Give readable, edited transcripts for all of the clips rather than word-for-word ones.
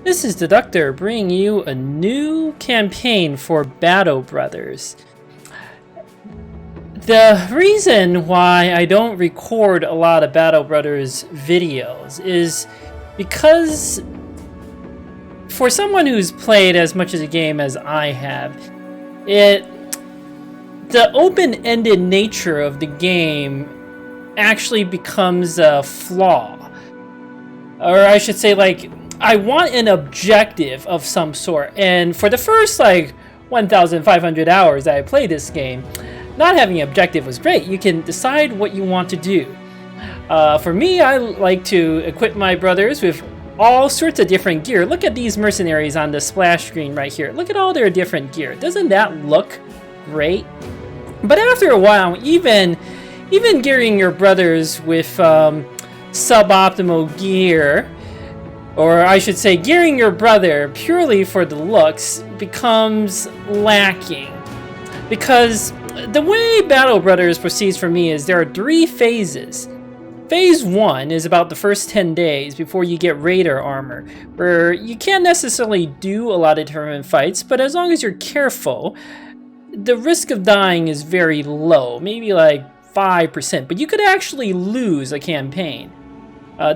This is the Doctor bringing you a new campaign for Battle Brothers. The reason why I don't record a lot of Battle Brothers videos is because for someone who's played as much of the game as I have, the open-ended nature of the game actually becomes a flaw. Or I should say, like, I want an objective of some sort, and for the first 1,500 hours that I played this game, not having an objective was great. You can decide what you want to do. For me, I like to equip my brothers with all sorts of different gear. Look at these mercenaries on the splash screen right here. Look at all their different gear. Doesn't that look great? But after a while, even gearing your brothers with suboptimal gear, or I should say gearing your brother purely for the looks, becomes lacking. Because the way Battle Brothers proceeds for me is there are 3 phases. Phase 1 is about the first 10 days before you get Raider armor, where you can't necessarily do a lot of tournament fights, but as long as you're careful, the risk of dying is very low, maybe like 5%, but you could actually lose a campaign.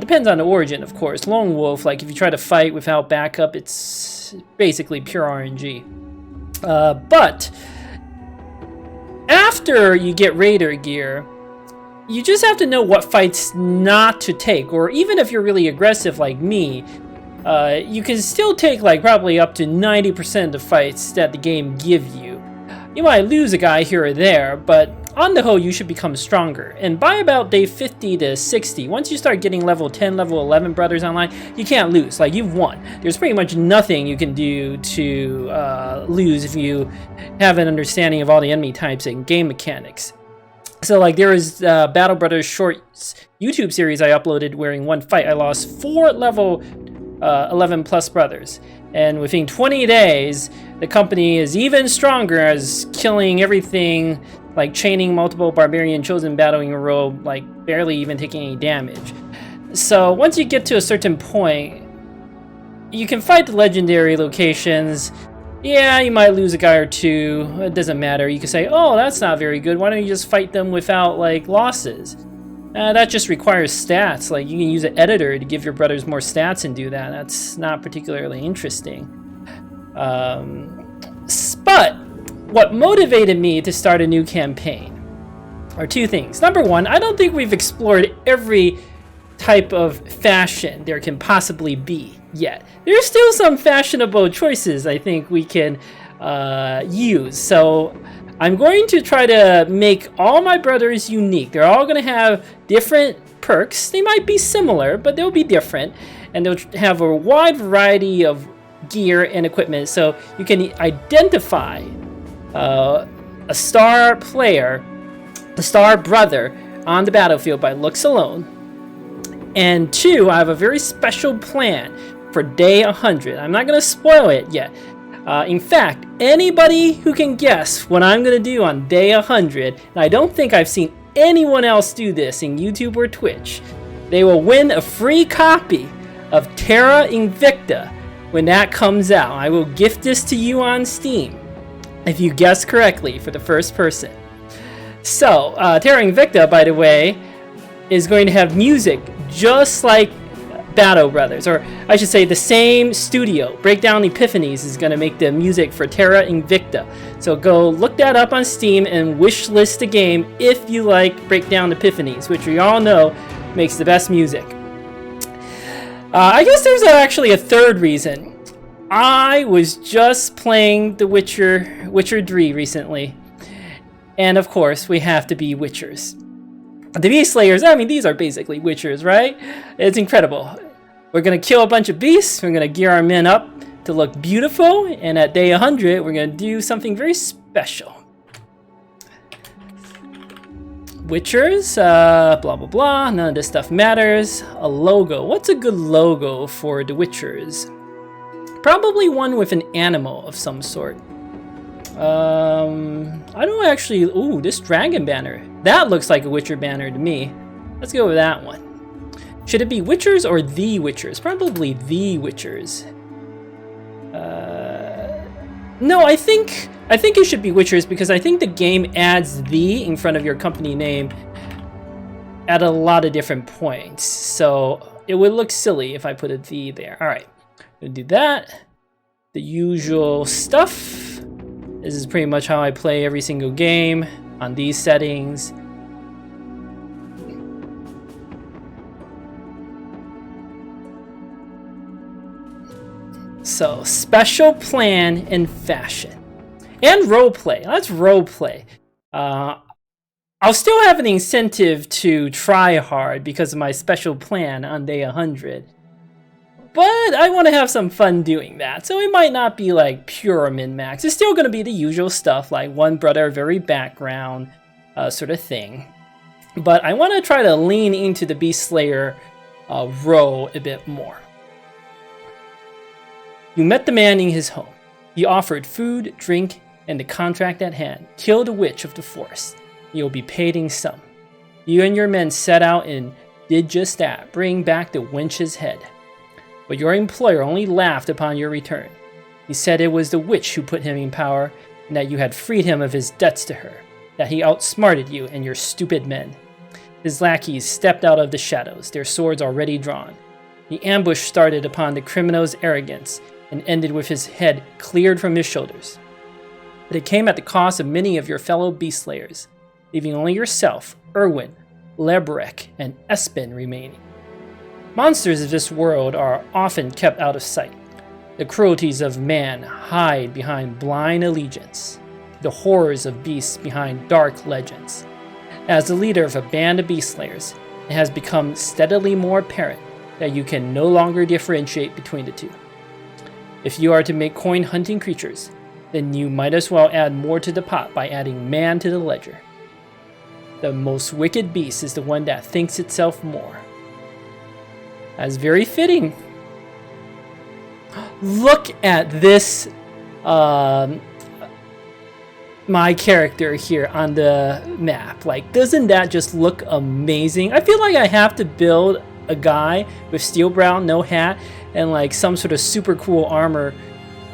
Depends on the origin, of course. Lone Wolf, like if you try to fight without backup, it's basically pure RNG. But after you get Raider gear, you just have to know what fights not to take, or even if you're really aggressive like me, you can still take probably up to 90% of the fights that the game gives you. You might lose a guy here or there, but on the whole, you should become stronger. And by about day 50 to 60, once you start getting level 10, level 11 brothers online, you can't lose. You've won. There's pretty much nothing you can do to lose if you have an understanding of all the enemy types and game mechanics. So there was Battle Brothers Shorts YouTube series I uploaded where in one fight I lost 4 level 11 plus brothers. And within 20 days, the company is even stronger as killing everything, chaining multiple barbarian chosen battling a row, barely even taking any damage. So once you get to a certain point, you can fight the legendary locations. Yeah, you might lose a guy or two. It doesn't matter. You can say, oh, that's not very good. Why don't you just fight them without losses? That just requires stats. You can use an editor to give your brothers more stats and do that. That's not particularly interesting. But what motivated me to start a new campaign are 2 things. Number 1, I don't think we've explored every type of fashion there can possibly be yet. There's still some fashionable choices I think we can use. So I'm going to try to make all my brothers unique. They're all going to have different perks. They might be similar, but they'll be different. And they'll have a wide variety of gear and equipment. So you can identify a star player, a star brother on the battlefield by looks alone. And 2, I have a very special plan for day 100. I'm not going to spoil it yet. In fact, anybody who can guess what I'm going to do on day 100, and I don't think I've seen anyone else do this in YouTube or Twitch, they will win a free copy of Terra Invicta when that comes out. I will gift this to you on Steam if you guess correctly for the first person. So, Terra Invicta, by the way, is going to have music just like Battle Brothers, or I should say the same studio. Breakdown Epiphanies is going to make the music for Terra Invicta. So go look that up on Steam and wishlist the game if you like Breakdown Epiphanies, which we all know makes the best music. I guess there's actually a 3rd reason. I was just playing The Witcher 3 recently. And of course, we have to be Witchers. The Beast Slayers, these are basically Witchers, right? It's incredible. We're going to kill a bunch of beasts. We're going to gear our men up to look beautiful. And at day 100, we're going to do something very special. Witchers, blah, blah, blah. None of this stuff matters. A logo. What's a good logo for the Witchers? Probably one with an animal of some sort. I don't actually... Ooh, this dragon banner. That looks like a Witcher banner to me. Let's go with that one. Should it be Witchers or The Witchers? Probably The Witchers. No, I think it should be Witchers because I think the game adds the in front of your company name at a lot of different points. So it would look silly if I put a the there. All right, we'll do that. The usual stuff. This is pretty much how I play every single game on these settings. So, special plan and fashion. And roleplay. That's roleplay. I'll still have an incentive to try hard because of my special plan on day 100. But I want to have some fun doing that. So it might not be like pure min-max. It's still going to be the usual stuff like one brother, very background sort of thing. But I want to try to lean into the Beast Slayer role a bit more. You met the man in his home. He offered food, drink, and the contract at hand. Kill the witch of the forest. You'll be paid in sum. You and your men set out and did just that, bring back the wench's head. But your employer only laughed upon your return. He said it was the witch who put him in power, and that you had freed him of his debts to her, that he outsmarted you and your stupid men. His lackeys stepped out of the shadows, their swords already drawn. The ambush started upon the criminal's arrogance, and ended with his head cleared from his shoulders. But it came at the cost of many of your fellow beast slayers, leaving only yourself, Erwin, Lebrek, and Espen remaining. Monsters of this world are often kept out of sight. The cruelties of man hide behind blind allegiance, the horrors of beasts behind dark legends. As the leader of a band of beast slayers, it has become steadily more apparent that you can no longer differentiate between the two. If you are to make coin-hunting creatures, then you might as well add more to the pot by adding man to the ledger. The most wicked beast is the one that thinks itself more. That's very fitting. Look at this, my character here on the map. Like, doesn't that just look amazing? I feel like I have to build a guy with steel brown, no hat, and like some sort of super cool armor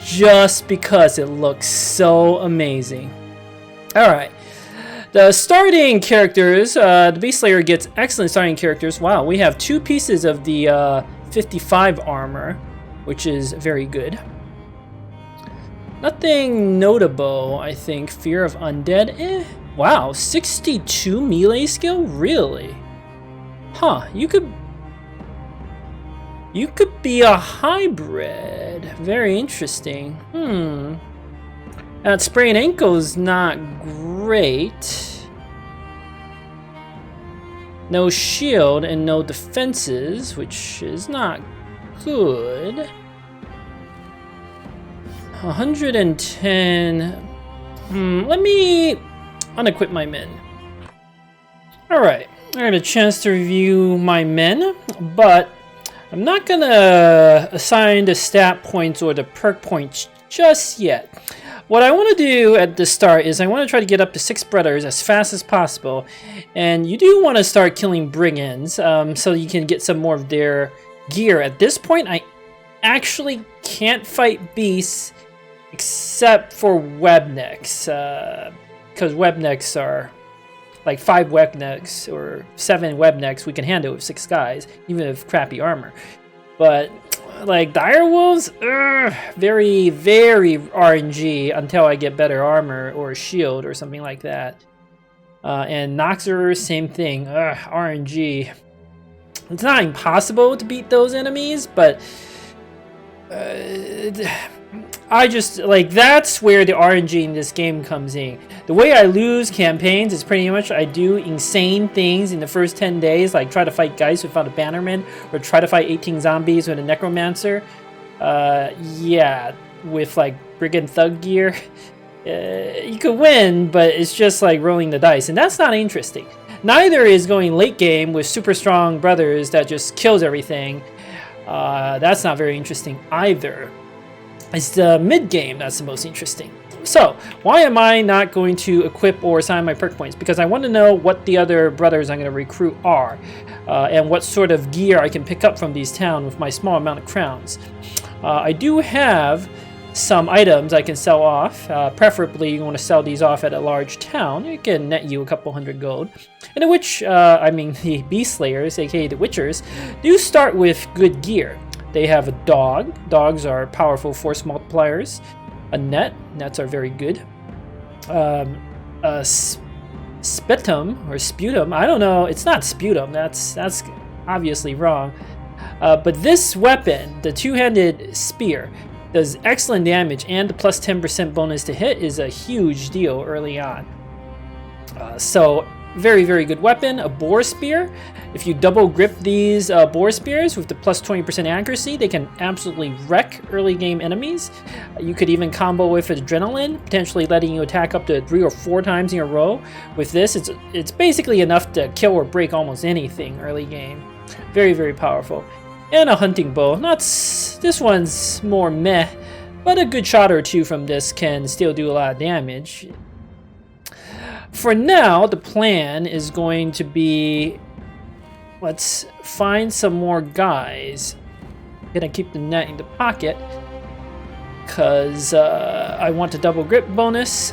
just because it looks so amazing. Alright, the starting characters, the Beast Slayer gets excellent starting characters. Wow, we have 2 pieces of the 55 armor, which is very good. Nothing notable, I think. Fear of undead, Wow, 62 melee skill? Really? Huh, you could be a hybrid. Very interesting. That sprained ankle's not great. No shield and no defenses, which is not good. 110. Let me unequip my men. Alright, I had a chance to review my men, but I'm not gonna assign the stat points or the perk points just yet. What I want to do at the start is I want to try to get up to 6 brothers as fast as possible, and you do want to start killing brigands so you can get some more of their gear. At this point, I actually can't fight beasts except for webnecks, because webnecks are like 5 webnecks or 7 webnecks we can handle with 6 guys, even with crappy armor. But like dire wolves, very, very RNG until I get better armor or a shield or something like that. And Noxer, same thing, RNG. It's not impossible to beat those enemies, but I just, like, that's where the RNG in this game comes in. The way I lose campaigns is pretty much I do insane things in the first 10 days, like try to fight guys without a bannerman, or try to fight 18 zombies with a necromancer. Yeah, with like Brigand Thug gear. You could win, but it's just like rolling the dice, and that's not interesting. Neither is going late game with super strong brothers that just kills everything. That's not very interesting either. It's the mid game that's the most interesting. So, why am I not going to equip or assign my perk points? Because I want to know what the other brothers I'm going to recruit are, and what sort of gear I can pick up from these towns with my small amount of crowns. I do have some items I can sell off. Preferably, you want to sell these off at a large town. It can net you a couple hundred gold. And the the Beast Slayers, aka the Witchers, do start with good gear. They have a dog. Dogs are powerful force multipliers. A net. Nets are very good. A sputum or sputum. I don't know. It's not sputum. That's obviously wrong. But this weapon, the two-handed spear, does excellent damage, and the plus 10% bonus to hit is a huge deal early on. So very, very good weapon. A boar spear. If you double grip these boar spears with the plus 20% accuracy, they can absolutely wreck early game enemies. You could even combo with adrenaline, potentially letting you attack up to 3 or 4 times in a row. With this, it's basically enough to kill or break almost anything early game. Very, very powerful. And a hunting bow. This one's more meh, but a good shot or two from this can still do a lot of damage. For now, the plan is going to be, let's find some more guys. I'm gonna keep the net in the pocket because I want the double grip bonus.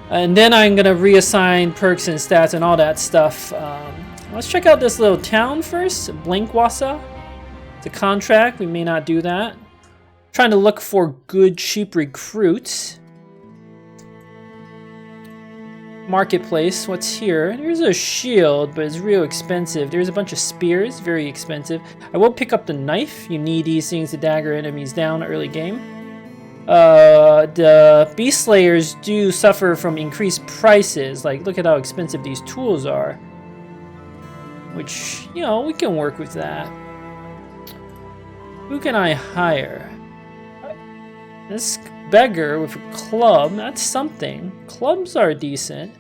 And then I'm gonna reassign perks and stats and all that stuff. Let's check out this little town first, Blankwassa. It's a contract, we may not do that. Trying to look for good, cheap recruits. Marketplace, what's here? There's a shield, but it's real expensive. There's a bunch of spears, very expensive. I will pick up the knife. You need these things to dagger enemies down early game. The Beast Slayers do suffer from increased prices. Like, look at how expensive these tools are. Which, you know, we can work with that. Who can I hire? This beggar with a club, that's something. Clubs are decent.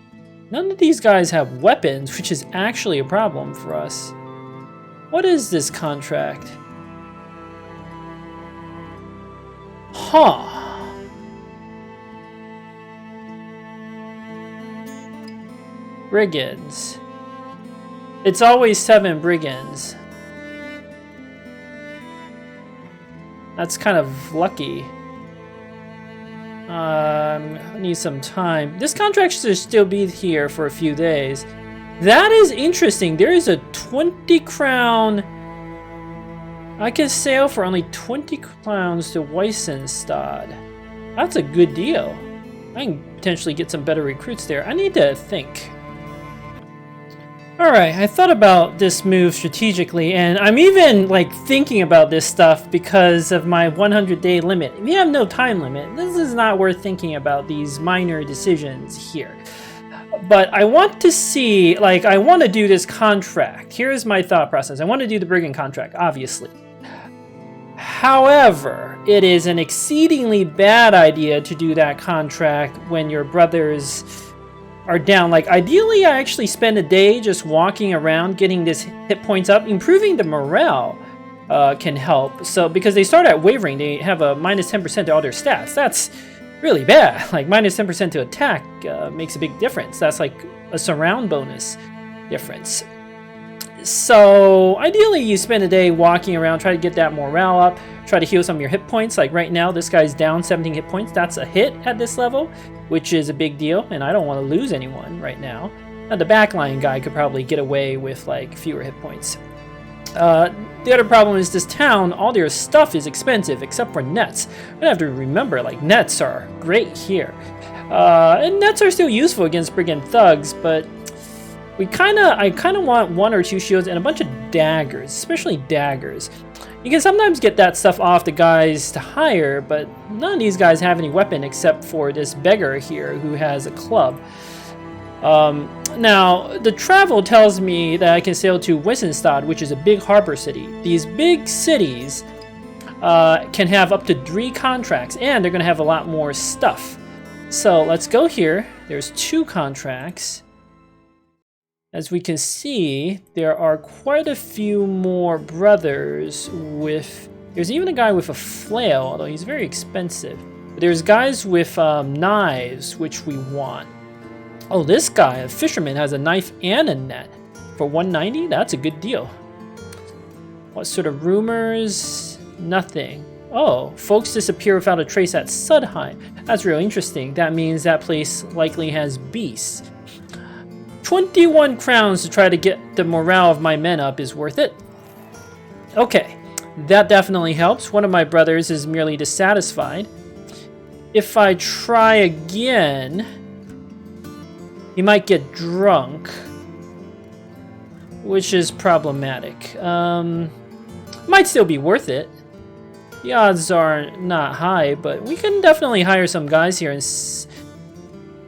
None of these guys have weapons, which is actually a problem for us. What is this contract? Huh. Brigands. It's always 7 brigands. That's kind of lucky. I need some time. This contract should still be here for a few days. That is interesting. There is a 20 crown. I can sail for only 20 crowns to Weissenstad. That's a good deal. I can potentially get some better recruits there. I need to think. Alright, I thought about this move strategically, and I'm even like thinking about this stuff because of my 100-day limit. If you have no time limit, this is not worth thinking about these minor decisions here. But I want to see, like, I want to do this contract. Here's my thought process. I want to do the Brigand contract, obviously. However, it is an exceedingly bad idea to do that contract when your brothers are down. Like, ideally, I actually spend a day just walking around, getting this hit points up. Improving the morale can help. So, because they start at wavering, they have a minus 10% to all their stats. That's really bad. Like, minus 10% to attack makes a big difference. That's like a surround bonus difference. So, ideally, you spend a day walking around, try to get that morale up, try to heal some of your hit points. Like, right now, this guy's down 17 hit points. That's a hit at this level, which is a big deal, and I don't want to lose anyone right now. Now, the backline guy could probably get away with, like, fewer hit points. The other problem is this town, all their stuff is expensive, except for nets. We have to remember, like, nets are great here. And nets are still useful against Brigand Thugs, but I kind of want 1 or 2 shields and a bunch of daggers, especially daggers. You can sometimes get that stuff off the guys to hire, but none of these guys have any weapon except for this beggar here who has a club. Now, the travel tells me that I can sail to Weissenstad, which is a big harbor city. These big cities can have up to 3 contracts, and they're going to have a lot more stuff. So let's go here. There's 2 contracts. As we can see, there are quite a few more brothers with... There's even a guy with a flail, although he's very expensive. But there's guys with knives, which we want. Oh, this guy, a fisherman, has a knife and a net. For 190, that's a good deal. What sort of rumors? Nothing. Oh, folks disappear without a trace at Sudheim. That's real interesting. That means that place likely has beasts. 21 crowns to try to get the morale of my men up is worth it. Okay, that definitely helps. One of my brothers is merely dissatisfied. If I try again, he might get drunk, which is problematic. Might still be worth it. The odds are not high, but we can definitely hire some guys here. And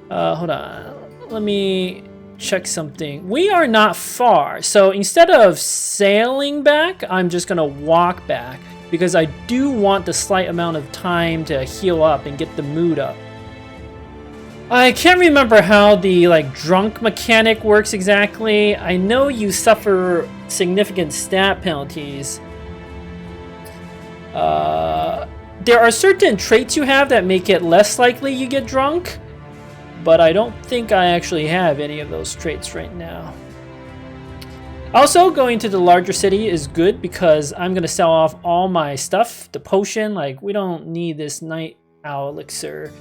hold on, let me check something. We are not far, so instead of sailing back, I'm just gonna walk back because I do want the slight amount of time to heal up and get the mood up. I can't remember how the drunk mechanic works exactly. I know you suffer significant stat penalties. There are certain traits you have that make it less likely you get drunk, but I don't think I actually have any of those traits right now. Also, going to the larger city is good because I'm going to sell off all my stuff. The potion, we don't need this night owl elixir.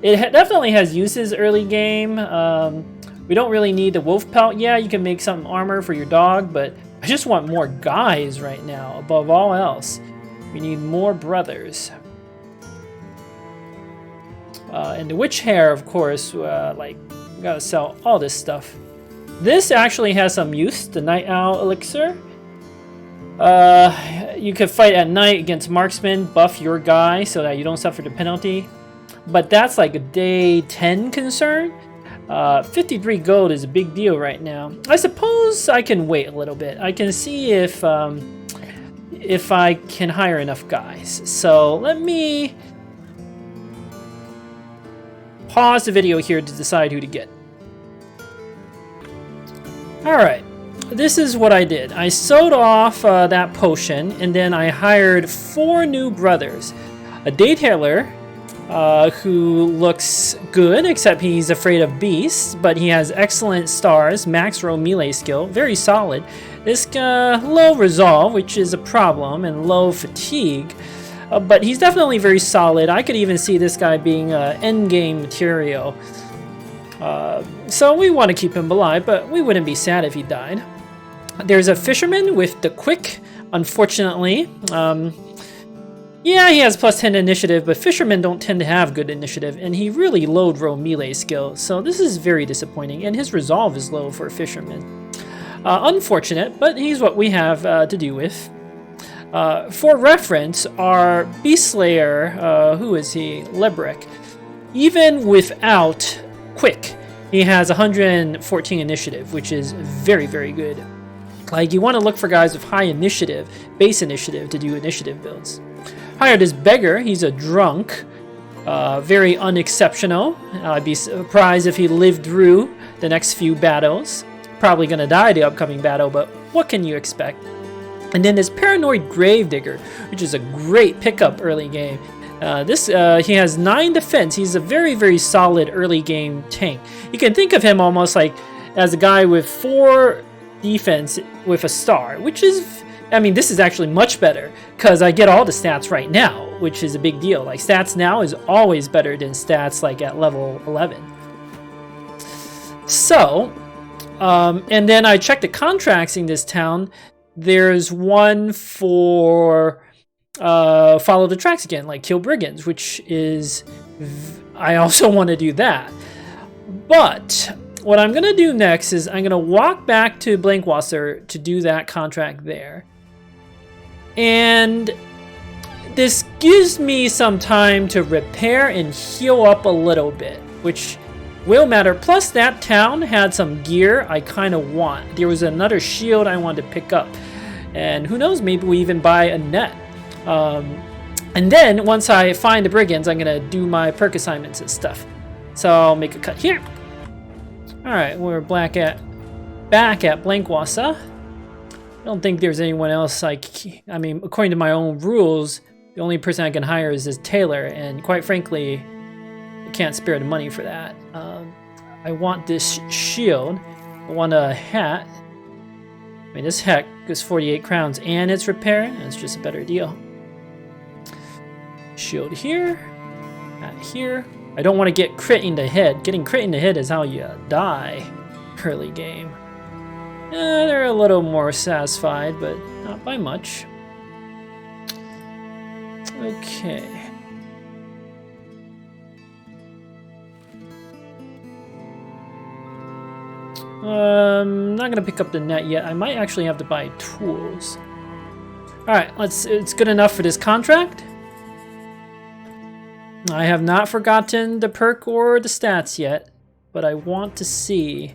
It definitely has uses early game. We don't really need the wolf pelt. Yeah, you can make some armor for your dog, but I just want more guys right now, above all else. We need more brothers. And the witch hair, of course, we gotta sell all this stuff. This actually has some use, the night owl elixir. You could fight at night against marksmen, buff your guy so that you don't suffer the penalty. But that's like a day 10 concern. 53 gold is a big deal right now. I suppose I can wait a little bit. I can see if I can hire enough guys. So let me pause the video here to decide who to get. Alright, this is what I did. I sold off that potion, and then I hired 4 new brothers. A detailer, who looks good, except he's afraid of beasts, but he has excellent stars, max row melee skill, very solid. This low resolve, which is a problem, and low fatigue, but he's definitely very solid. I could even see this guy being endgame material. So we want to keep him alive, but we wouldn't be sad if he died. There's a fisherman with the quick, unfortunately. Yeah, he has plus 10 initiative, but fishermen don't tend to have good initiative, and he really low row melee skill, so this is very disappointing, and his resolve is low for a fisherman. Unfortunate, but he's what we have to do with. For reference, our Beast Slayer, who is he? Lebrek. Even without Quick, he has 114 initiative, which is very, very good. You want to look for guys with high initiative, base initiative, to do initiative builds. Hired this beggar. He's a drunk, very unexceptional. I'd be surprised if he lived through the next few battles. Probably going to die the upcoming battle, but what can you expect? And then this Paranoid Gravedigger, which is a great pickup early game. He has 9 defense. He's a very, very solid early game tank. You can think of him almost like as a guy with 4 defense with a star, which is, I mean, this is actually much better because I get all the stats right now, which is a big deal. Stats now is always better than stats at level 11. So, and then I checked the contracts in this town. There's one for follow the tracks again, kill brigands, which is, I also want to do that. But what I'm going to do next is I'm going to walk back to Blankwasser to do that contract there. And this gives me some time to repair and heal up a little bit, which will matter. Plus, that town had some gear I kind of want. There was another shield I wanted to pick up. And who knows, maybe we even buy a net. And then, once I find the brigands, I'm going to do my perk assignments and stuff. So I'll make a cut here. Alright, we're back at Blankwasser. I don't think there's anyone else I mean, according to my own rules, the only person I can hire is this tailor, and quite frankly, I can't spare the money for that. I want this shield. I want a hat. I mean, this hat is 48 crowns and it's repair. It's just a better deal. Shield here. At here. I don't want to get crit in the head. Getting crit in the head is how you die early game. They're a little more satisfied, but not by much. Okay. Not gonna pick up the net yet. I might actually have to buy tools. Alright, it's good enough for this contract. I have not forgotten the perk or the stats yet, but I want to see.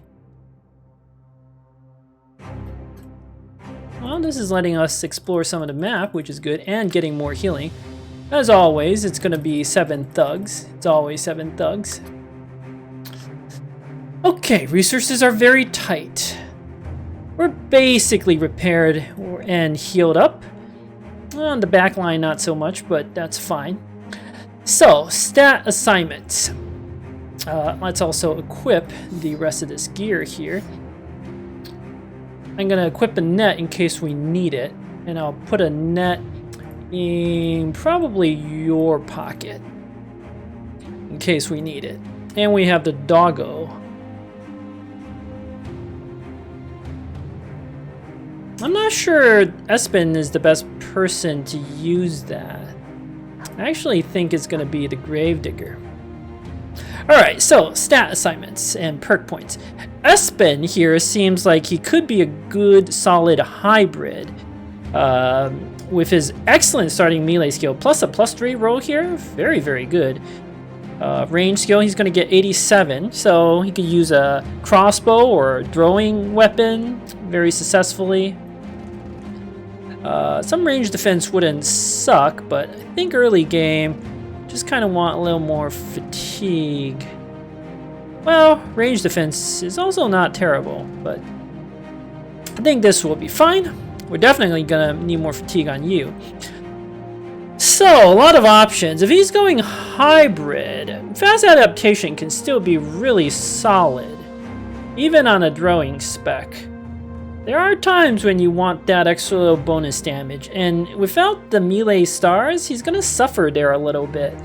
Well, this is letting us explore some of the map, which is good, and getting more healing. As always, it's gonna be 7 thugs. It's always 7 thugs. Okay, resources are very tight. We're basically repaired and healed up. On the back line, not so much, but that's fine. So, stat assignments. Let's also equip the rest of this gear here. I'm gonna equip a net in case we need it, and I'll put a net in probably your pocket in case we need it. And we have the doggo. I'm not sure Espen is the best person to use that. I actually think it's going to be the Gravedigger. Alright, so stat assignments and perk points. Espen here seems like he could be a good, solid hybrid. With his excellent starting melee skill, plus a +3 roll here. Very, very good. Range skill, he's going to get 87, so he could use a crossbow or a throwing weapon very successfully. Some range defense wouldn't suck, but I think early game, just kind of want a little more fatigue. Well, range defense is also not terrible, but I think this will be fine. We're definitely gonna need more fatigue on you. So, a lot of options. If he's going hybrid, fast adaptation can still be really solid, even on a throwing spec. There are times when you want that extra little bonus damage, and without the melee stars, he's gonna suffer there a little bit.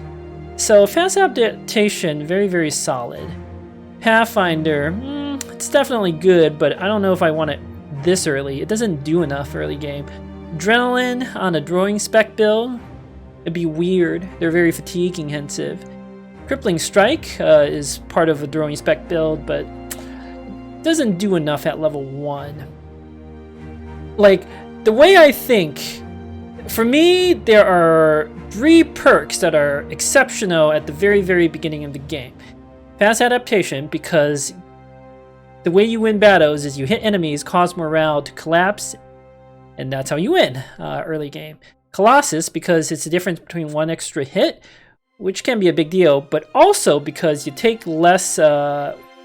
So fast adaptation, very, very solid. Pathfinder, it's definitely good, but I don't know if I want it this early. It doesn't do enough early game. Adrenaline on a throwing spec build, it'd be weird. They're very fatigue intensive. Crippling Strike is part of a throwing spec build, but doesn't do enough at level 1. Like, the way I think, for me, there are 3 perks that are exceptional at the very, very beginning of the game. Fast adaptation, because the way you win battles is you hit enemies, cause morale to collapse, and that's how you win early game. Colossus, because it's the difference between 1 extra hit, which can be a big deal, but also because you take less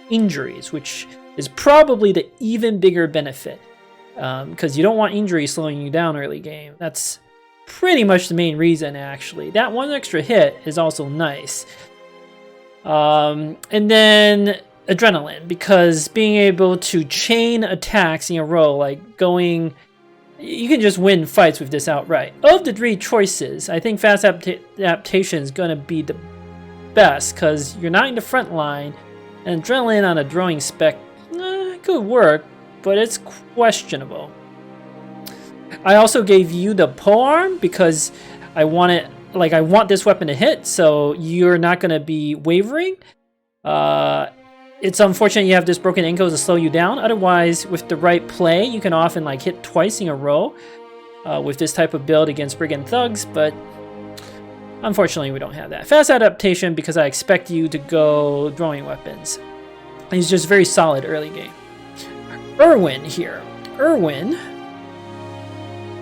injuries, which is probably the even bigger benefit. Because you don't want injury slowing you down early game. That's pretty much the main reason, actually. That 1 extra hit is also nice. And then adrenaline, because being able to chain attacks in a row, like going... You can just win fights with this outright. Of the 3 choices, I think fast adaptation is going to be the best, because you're not in the front line, and adrenaline on a throwing spec could work, but it's questionable. I also gave you the polearm because I want it, like I want this weapon to hit, so you're not going to be wavering. It's unfortunate you have this broken ankle to slow you down. Otherwise, with the right play, you can often like hit twice in a row with this type of build against Brigand Thugs, but unfortunately we don't have that. Fast adaptation because I expect you to go throwing weapons. He's just very solid early game. Irwin here. Irwin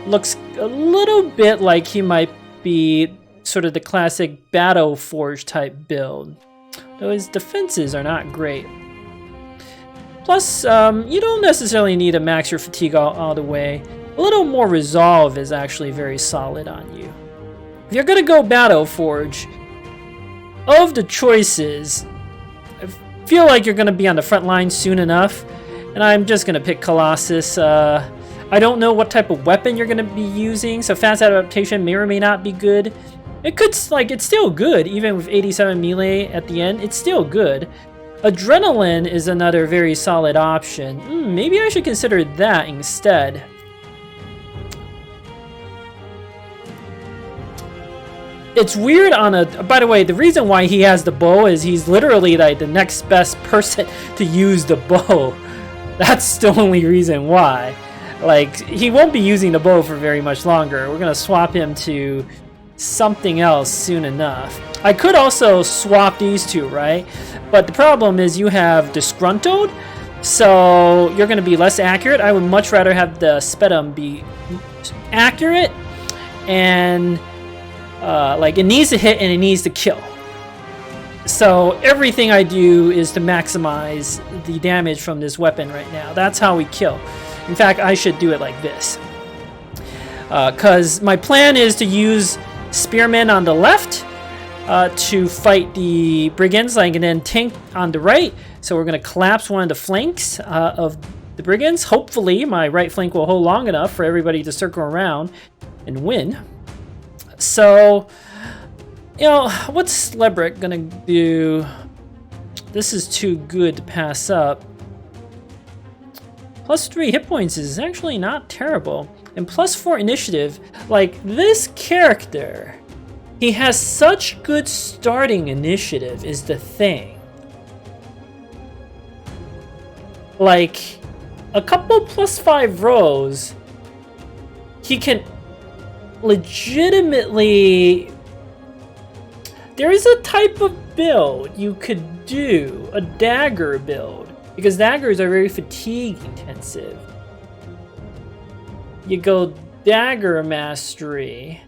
looks a little bit like he might be sort of the classic Battle Forge type build, though his defenses are not great. Plus, you don't necessarily need to max your fatigue all the way. A little more resolve is actually very solid on you. If you're gonna go Battle Forge, of the choices, I feel like you're gonna be on the front line soon enough. And I'm just going to pick Colossus. I don't know what type of weapon you're going to be using, so fast adaptation may or may not be good. It could, like, it's still good, even with 87 melee at the end, it's still good. Adrenaline is another very solid option. Maybe I should consider that instead. It's weird on a... By the way, the reason why he has the bow is he's literally like the next best person to use the bow. That's the only reason why. Like, he won't be using the bow for very much longer. We're gonna swap him to something else soon enough. I could also swap these two, right? But the problem is you have Disgruntled, so you're gonna be less accurate. I would much rather have the Spedum be accurate and like it needs to hit and it needs to kill. So everything I do is to maximize the damage from this weapon right now. That's how we kill. In fact, I should do it like this. Because my plan is to use Spearmen on the left to fight the Brigands, like, and then tank on the right. So we're going to collapse one of the flanks of the Brigands. Hopefully my right flank will hold long enough for everybody to circle around and win. So, you know, what's Lebrick gonna do? This is too good to pass up. +3 hit points is actually not terrible. And +4 initiative. Like, this character, he has such good starting initiative is the thing. Like, a couple +5 rows, he can legitimately... There is a type of build you could do, a dagger build, because daggers are very fatigue intensive. You go dagger mastery,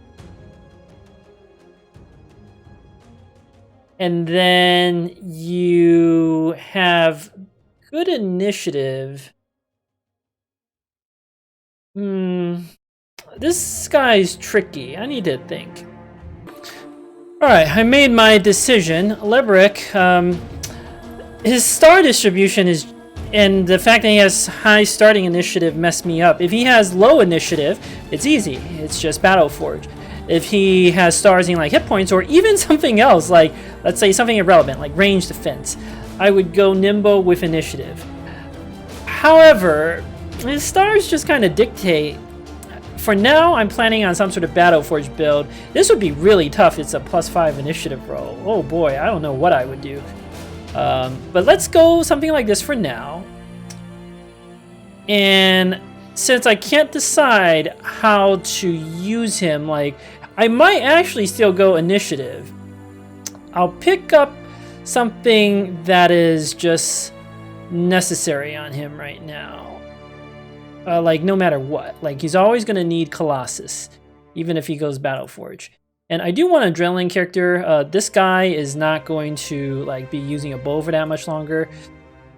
and then you have good initiative. This guy's tricky. I need to think. Alright, I made my decision. Lebrick, his star distribution is, and the fact that he has high starting initiative messed me up. If he has low initiative, it's easy. It's just Battle Forge. If he has stars in like hit points or even something else, like let's say something irrelevant, like range defense, I would go Nimbo with initiative. However, his stars just kind of dictate. For now, I'm planning on some sort of Battle Forge build. This would be really tough. It's a +5 initiative roll. Oh boy, I don't know what I would do. But let's go something like this for now. And since I can't decide how to use him, like, I might actually still go initiative. I'll pick up something that is just necessary on him right now. Like, no matter what. Like, he's always going to need Colossus, even if he goes Battle Forge. And I do want an Adrenaline character. This guy is not going to, like, be using a bow for that much longer.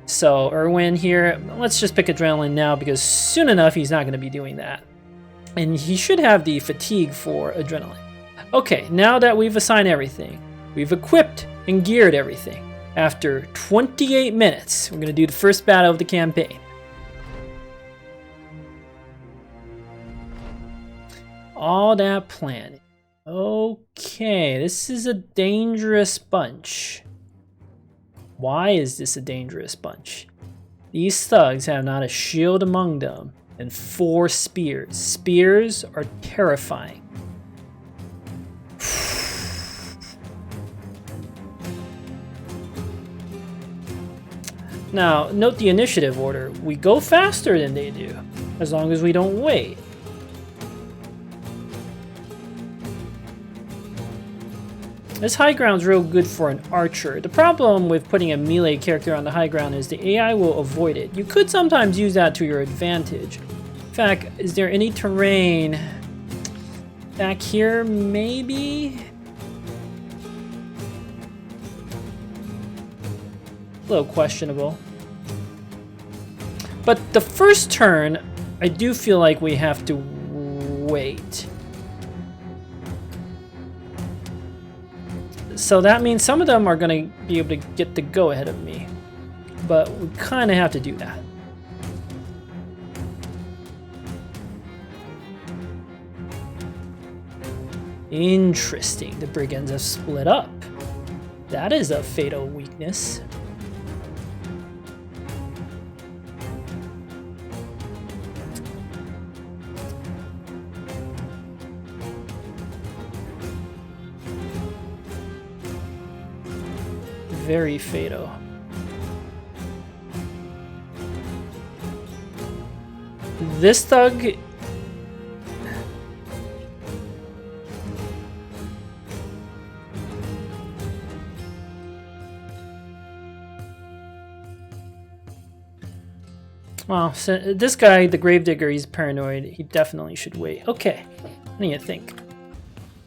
So, Erwin here, let's just pick Adrenaline now, because soon enough, he's not going to be doing that. And he should have the fatigue for Adrenaline. Okay, now that we've assigned everything, we've equipped and geared everything. After 28 minutes, we're going to do the first battle of the campaign. All that planning. Okay, this is a dangerous bunch. Why is this a dangerous bunch? These thugs have not a shield among them and 4 spears. Spears are terrifying. Now, note the initiative order. We go faster than they do, as long as we don't wait. This high ground's real good for an archer. The problem with putting a melee character on the high ground is the AI will avoid it. You could sometimes use that to your advantage. In fact, is there any terrain back here, maybe? A little questionable. But the first turn, I do feel like we have to wait. So that means some of them are going to be able to get the go ahead of me. But we kind of have to do that. Interesting. The brigands have split up. That is a fatal weakness. Very fatal. This thug... Well, so this guy, the Gravedigger, he's paranoid. He definitely should wait. Okay, what do you think?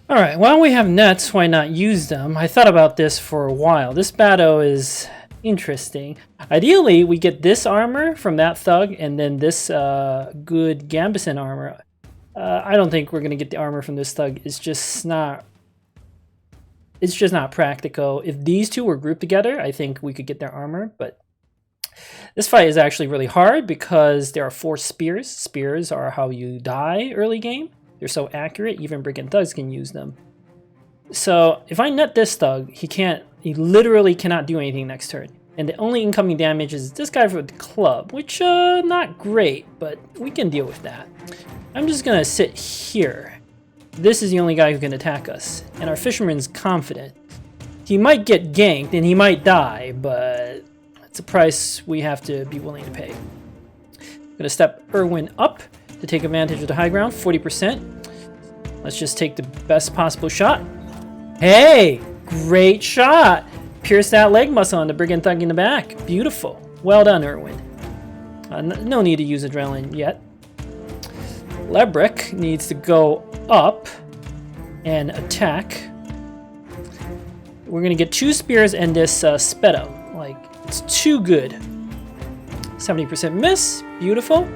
Alright, while we have nets, why not use them? I thought about this for a while. This Batto is interesting. Ideally, we get this armor from that thug, and then this good Gambison armor. I don't think we're going to get the armor from this thug. It's just not practical. If these two were grouped together, I think we could get their armor, but this fight is actually really hard because there are 4 spears. Spears are how you die early game. They're so accurate, even Brigand Thugs can use them. So if I net this thug, he literally cannot do anything next turn. And the only incoming damage is this guy with the club, which not great, but we can deal with that. I'm just gonna sit here. This is the only guy who can attack us, and our fisherman's confident. He might get ganked and he might die, but it's a price we have to be willing to pay. I'm gonna step Irwin up to take advantage of the high ground, 40%. Let's just take the best possible shot. Hey, great shot. Pierce that leg muscle on the Brigand Thug in the back. Beautiful. Well done, Irwin. No need to use adrenaline yet. Lebrick needs to go up and attack. We're gonna get 2 spears and this Spetto. Like, it's too good. 70% miss. Beautiful.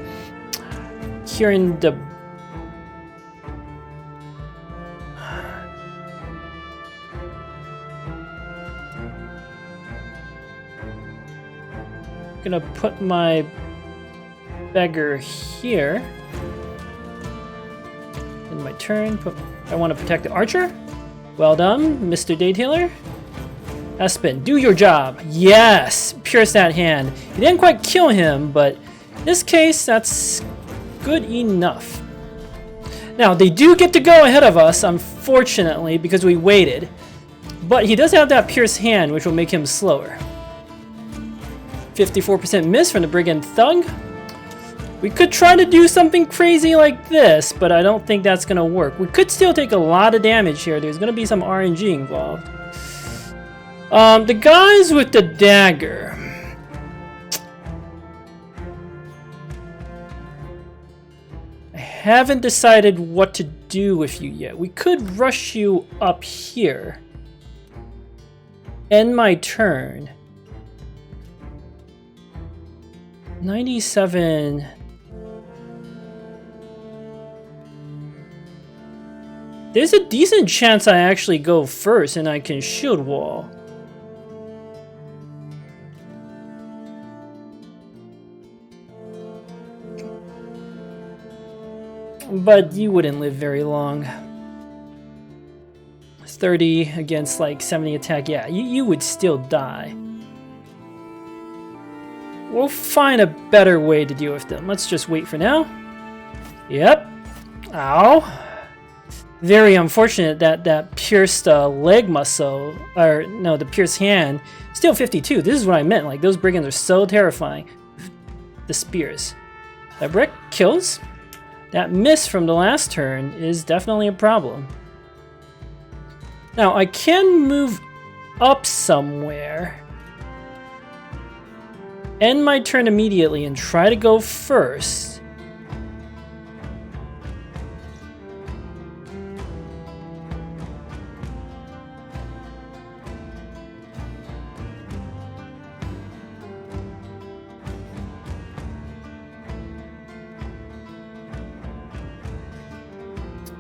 Here in the gonna put my beggar here. In my turn, I want to protect the archer. Well done, Mr. Daytailor. Espen, do your job. Yes, pierce that hand. You didn't quite kill him, but in this case, that's good enough. Now, they do get to go ahead of us, unfortunately, because we waited. But he does have that pierced hand, which will make him slower. 54% miss from the Brigand Thug. We could try to do something crazy like this, but I don't think that's going to work. We could still take a lot of damage here. There's going to be some RNG involved. The guys with the dagger. I haven't decided what to do with you yet. We could rush you up here. End my turn. 97. There's a decent chance I actually go first and I can shield wall. But you wouldn't live very long. 30 against like 70 attack. Yeah, you would still die. We'll find a better way to deal with them. Let's just wait for now. Yep. Ow. Very unfortunate that that pierced leg muscle, or no, the pierced hand. Still 52. This is what I meant. Like, those brigands are so terrifying. The spears. That brick kills. That miss from the last turn is definitely a problem. Now, I can move up somewhere. End my turn immediately and try to go first.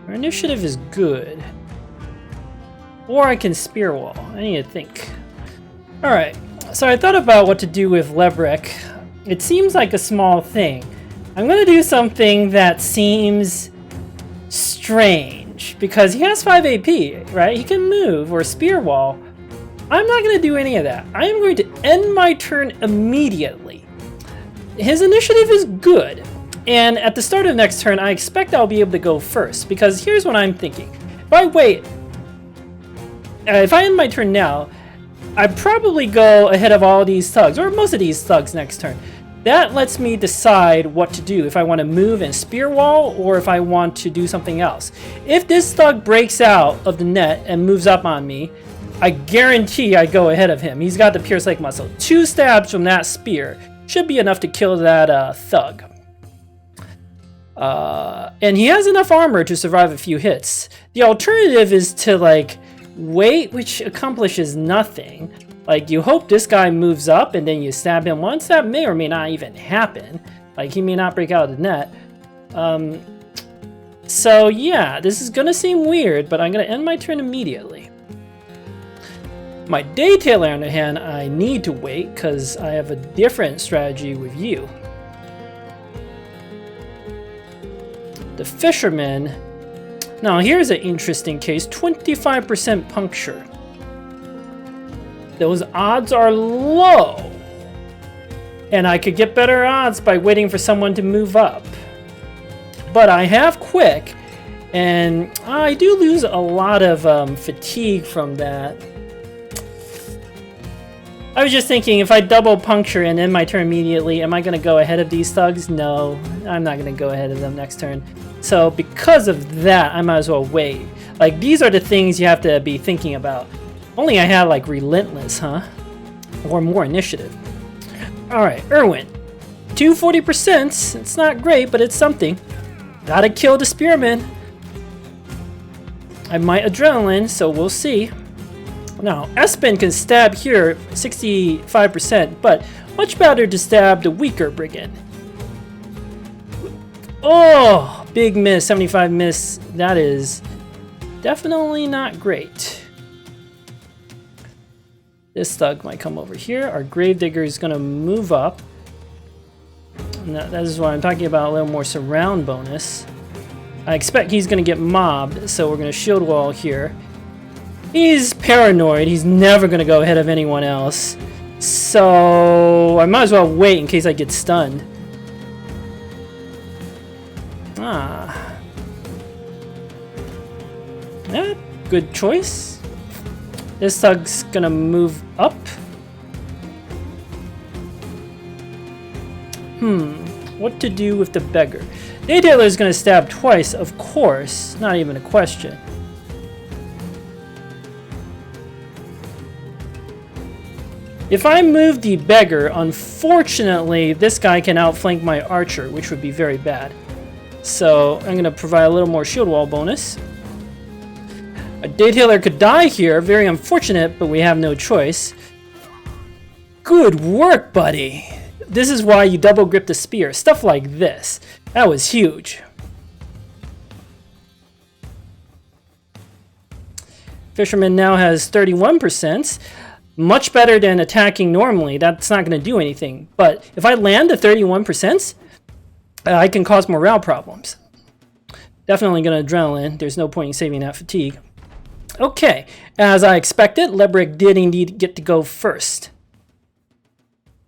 Our initiative is good. Or I can spear wall. I need to think. Alright, so I thought about what to do with Lebrick. It seems like a small thing. I'm going to do something that seems strange. damage because he has 5 AP, right? He can move or spear wall. I'm not going to do any of that. I am going to end my turn immediately. His initiative is good, and at the start of next turn, I expect I'll be able to go first, because here's what I'm thinking. If I wait, if I end my turn now, I'd probably go ahead of all these thugs, or most of these thugs next turn. That lets me decide what to do, if I want to move and spear wall, or if I want to do something else. If this thug breaks out of the net and moves up on me, I guarantee I go ahead of him. He's got the Pierce Lake muscle. 2 stabs from that spear should be enough to kill that thug. And he has enough armor to survive a few hits. The alternative is to, like, wait, which accomplishes nothing. Like, you hope this guy moves up and then you stab him once. That may or may not even happen. Like, he may not break out of the net. So, yeah, this is gonna seem weird, but I'm gonna end my turn immediately. My Daytailer, on the hand, I need to wait because I have a different strategy with you. The Fisherman. Now, here's an interesting case. 25% puncture. Those odds are low. And I could get better odds by waiting for someone to move up. But I have quick, and I do lose a lot of fatigue from that. I was just thinking, if I double puncture and end my turn immediately, am I going to go ahead of these thugs? No, I'm not going to go ahead of them next turn. So because of that, I might as well wait. Like, these are the things you have to be thinking about. Only I had, like, Relentless, huh? Or more initiative. Alright, Irwin. 240%. It's not great, but it's something. Gotta kill the Spearman. I might Adrenaline, so we'll see. Now, Espen can stab here 65%, but much better to stab the weaker Brigand. Oh, big miss, 75 miss. That is definitely not great. This thug might come over here. Our Gravedigger is going to move up. And that is what I'm talking about, a little more surround bonus. I expect he's going to get mobbed, so we're going to shield wall here. He's paranoid. He's never going to go ahead of anyone else. So I might as well wait in case I get stunned. Ah. Yeah, good choice. This thug's going to move up. What to do with the beggar? Daytailer is going to stab twice, of course. Not even a question. If I move the beggar, unfortunately, this guy can outflank my archer, which would be very bad. So I'm going to provide a little more shield wall bonus. A Daytailer could die here, very unfortunate, but we have no choice. Good work, buddy. This is why you double grip the spear. Stuff like this. That was huge. Fisherman now has 31%. Much better than attacking normally. That's not going to do anything. But if I land the 31%, I can cause morale problems. Definitely going to Adrenaline. There's no point in saving that fatigue. Okay, as I expected, Lebrick did indeed get to go first.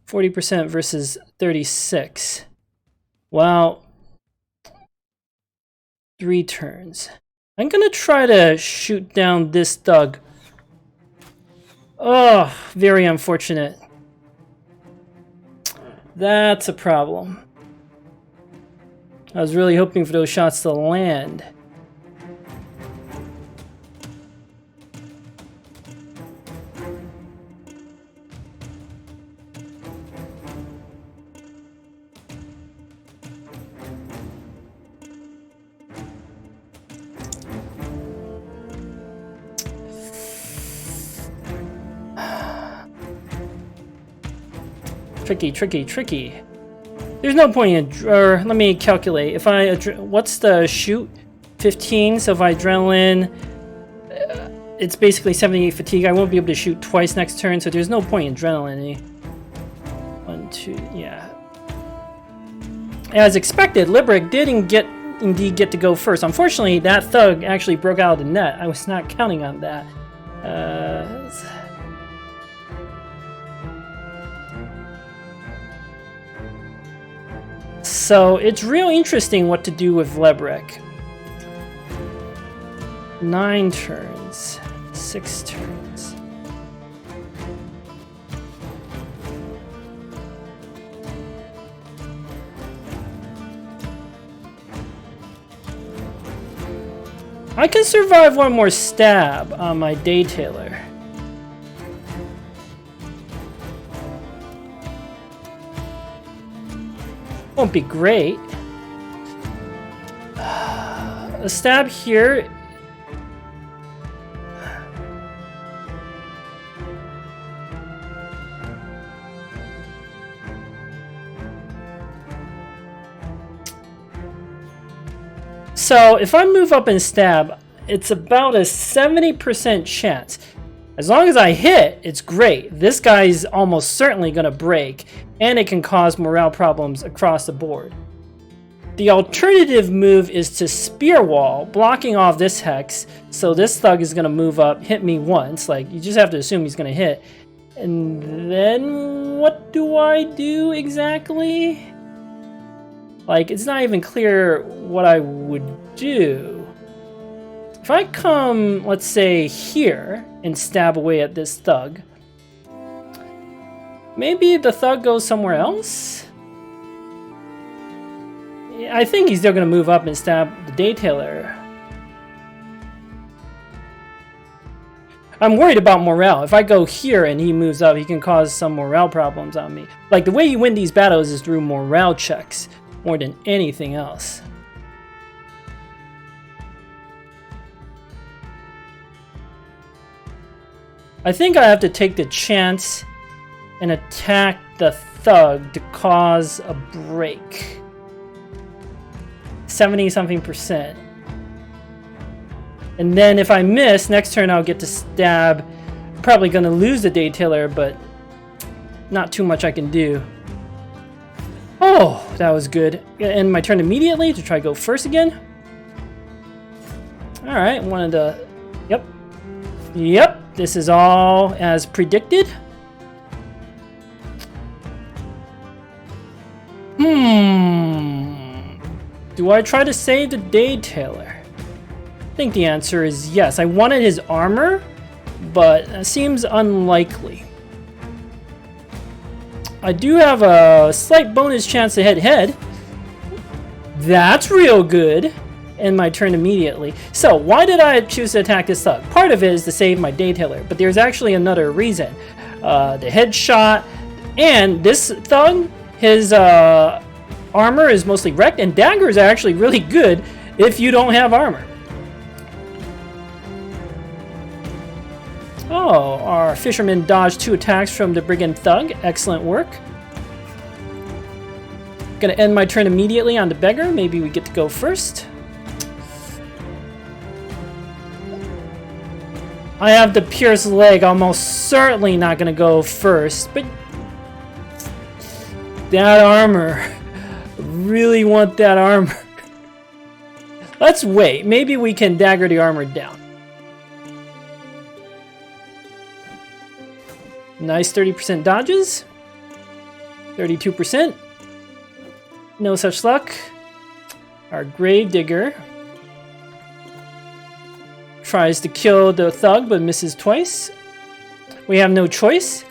40% versus 36. Well, 3 turns. I'm going to try to shoot down this thug. Oh, very unfortunate. That's a problem. I was really hoping for those shots to land. Tricky. There's no point in, or let me calculate. If I, what's the shoot? 15, so if I Adrenaline, it's basically 78 fatigue. I won't be able to shoot twice next turn, so there's no point in Adrenaline. 1, 2, yeah. As expected, Librick didn't get indeed get to go first. Unfortunately, that thug actually broke out of the net. I was not counting on that. So it's real interesting what to do with Lebrek. 9 turns, 6 turns. I can survive one more stab on my Daytailer. Won't be great. A stab here. So if I move up and stab, it's about a 70% chance. As long as I hit, it's great. This guy's almost certainly going to break, and it can cause morale problems across the board. The alternative move is to spear wall, blocking off this hex, so this thug is going to move up, hit me once. Like, you just have to assume he's going to hit. And then what do I do exactly? Like, it's not even clear what I would do. If I come, let's say, here and stab away at this thug, maybe the thug goes somewhere else? I think he's still going to move up and stab the Daytailer. I'm worried about morale. If I go here and he moves up, he can cause some morale problems on me. Like, the way you win these battles is through morale checks more than anything else. I think I have to take the chance and attack the thug to cause a break. 70-something%. And then if I miss, next turn I'll get to stab. Probably gonna lose the Daytailer, but not too much I can do. Oh, that was good. Gonna end my turn immediately to try to go first again. Alright, wanted to... Yep, this is all as predicted. Do I try to save the Daytailer? I think the answer is yes. I wanted his armor, but it seems unlikely. I do have a slight bonus chance to hit head. That's real good. End my turn immediately. So, why did I choose to attack this thug? Part of it is to save my Daytailer, but there's actually another reason. The headshot, and this thug, his armor is mostly wrecked, and daggers are actually really good if you don't have armor. Oh, our fisherman dodged 2 attacks from the Brigand Thug. Excellent work. Gonna end my turn immediately on the beggar. Maybe we get to go first. I have the pierced leg. I'm most certainly not gonna go first, but that armor. Really want that armor. Let's wait. Maybe we can dagger the armor down. Nice 30% dodges. 32%. No such luck. Our Gravedigger tries to kill the thug but misses twice. We have no choice.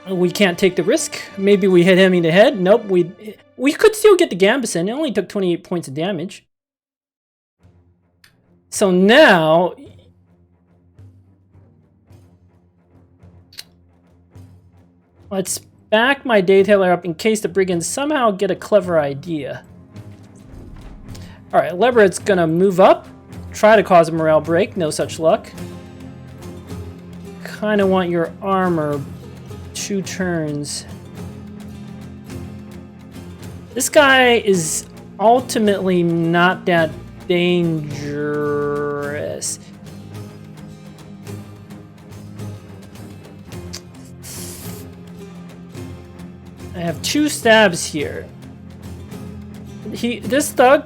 We can't take the risk. Maybe we hit him in the head. Nope, we could still get the Gambison. It only took 28 points of damage. So now... let's back my Daytailer up in case the Brigands somehow get a clever idea. Alright, Leverett's gonna move up. Try to cause a morale break. No such luck. Kinda want your armor... 2 turns. This guy is ultimately not that dangerous. I have 2 stabs here. This thug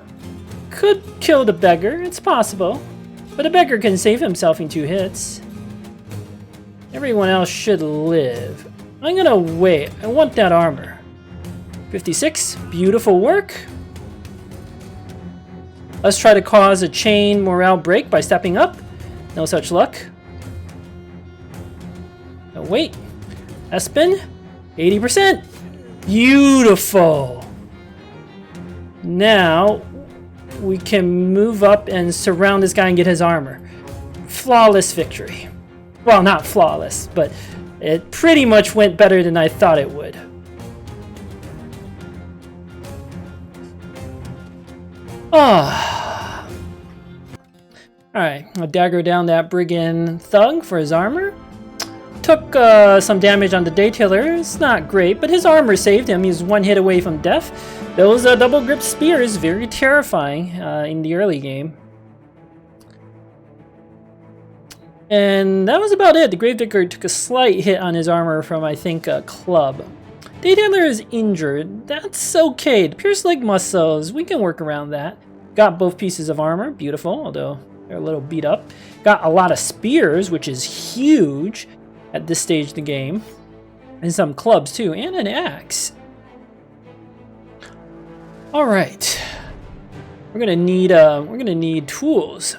could kill the beggar. It's possible. But the beggar can save himself in 2 hits. Everyone else should live. I'm gonna wait. I want that armor. 56. Beautiful work. Let's try to cause a chain morale break by stepping up. No such luck. Oh, wait. Espen. 80%. Beautiful. Now we can move up and surround this guy and get his armor. Flawless victory. Well, not flawless, but it pretty much went better than I thought it would. Ah. Alright, I'll dagger down that Brigand Thug for his armor. Took some damage on the Detailer. It's not great, but his armor saved him. He was 1 hit away from death. Those double grip spears, very terrifying in the early game. And that was about it. The Gravedigger took a slight hit on his armor from, I think, a club. Detailer is injured. That's okay. The pierced leg muscles, we can work around that. Got both pieces of armor. Beautiful, although they're a little beat up. Got a lot of spears, which is huge at this stage of the game. And some clubs, too. And an axe. Alright. We're gonna need tools.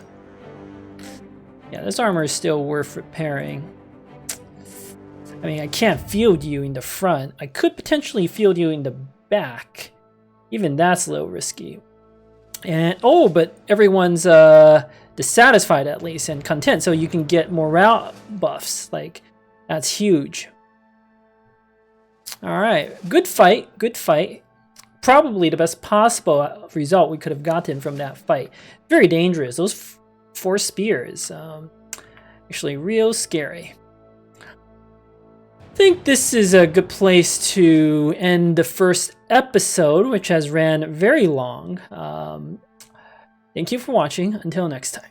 Yeah, this armor is still worth repairing. I mean, I can't field you in the front. I could potentially field you in the back. Even that's a little risky. And oh, but everyone's dissatisfied at least and content, so you can get morale buffs. Like, that's huge. All right, good fight, good fight. Probably the best possible result we could have gotten from that fight. Very dangerous. Those 4 spears, actually real scary. I think this is a good place to end the first episode, which has ran very long. Thank you for watching. Until next time.